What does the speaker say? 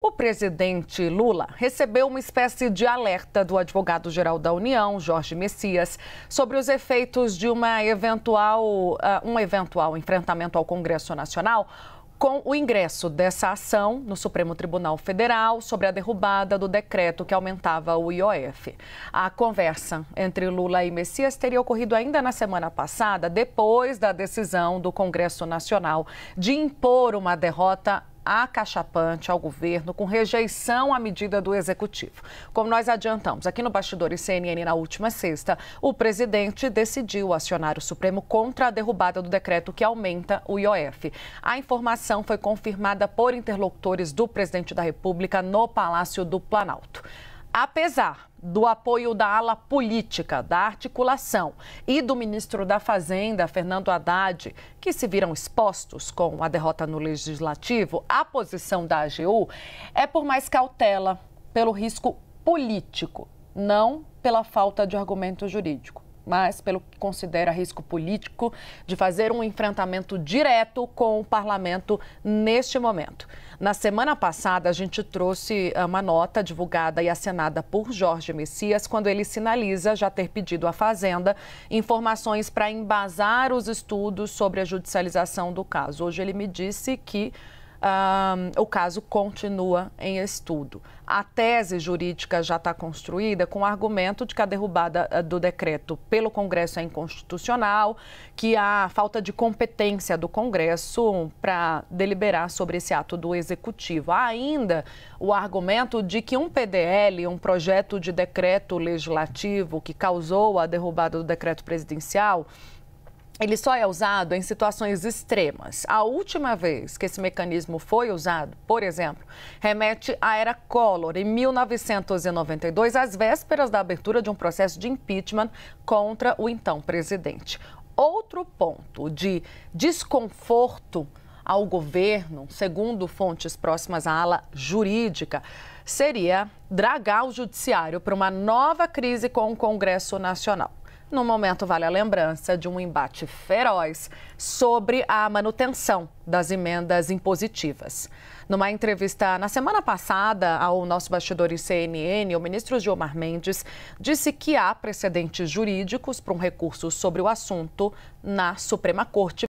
O presidente Lula recebeu uma espécie de alerta do advogado-geral da União, Jorge Messias, sobre os efeitos de um eventual enfrentamento ao Congresso Nacional com o ingresso dessa ação no Supremo Tribunal Federal sobre a derrubada do decreto que aumentava o IOF. A conversa entre Lula e Messias teria ocorrido ainda na semana passada, depois da decisão do Congresso Nacional de impor uma derrota acachapante ao governo, com rejeição à medida do Executivo. Como nós adiantamos aqui no Bastidores CNN na última sexta, o presidente decidiu acionar o Supremo contra a derrubada do decreto que aumenta o IOF. A informação foi confirmada por interlocutores do presidente da República no Palácio do Planalto. Apesar do apoio da ala política, da articulação e do ministro da Fazenda, Fernando Haddad, que se viram expostos com a derrota no Legislativo, a posição da AGU é por mais cautela, pelo risco político, não pela falta de argumento jurídico, mas pelo que considera risco político de fazer um enfrentamento direto com o parlamento neste momento. Na semana passada, a gente trouxe uma nota divulgada e assinada por Jorge Messias, quando ele sinaliza já ter pedido à Fazenda informações para embasar os estudos sobre a judicialização do caso. Hoje ele me disse que o caso continua em estudo. A tese jurídica já está construída com o argumento de que a derrubada do decreto pelo Congresso é inconstitucional, que há falta de competência do Congresso para deliberar sobre esse ato do Executivo. Há ainda o argumento de que um PDL, um projeto de decreto legislativo que causou a derrubada do decreto presidencial, ele só é usado em situações extremas. A última vez que esse mecanismo foi usado, por exemplo, remete à era Collor, em 1992, às vésperas da abertura de um processo de impeachment contra o então presidente. Outro ponto de desconforto ao governo, segundo fontes próximas à ala jurídica, seria dragar o judiciário para uma nova crise com o Congresso Nacional. No momento, vale a lembrança de um embate feroz sobre a manutenção das emendas impositivas. Numa entrevista na semana passada ao nosso Bastidores CNN, o ministro Gilmar Mendes disse que há precedentes jurídicos para um recurso sobre o assunto na Suprema Corte.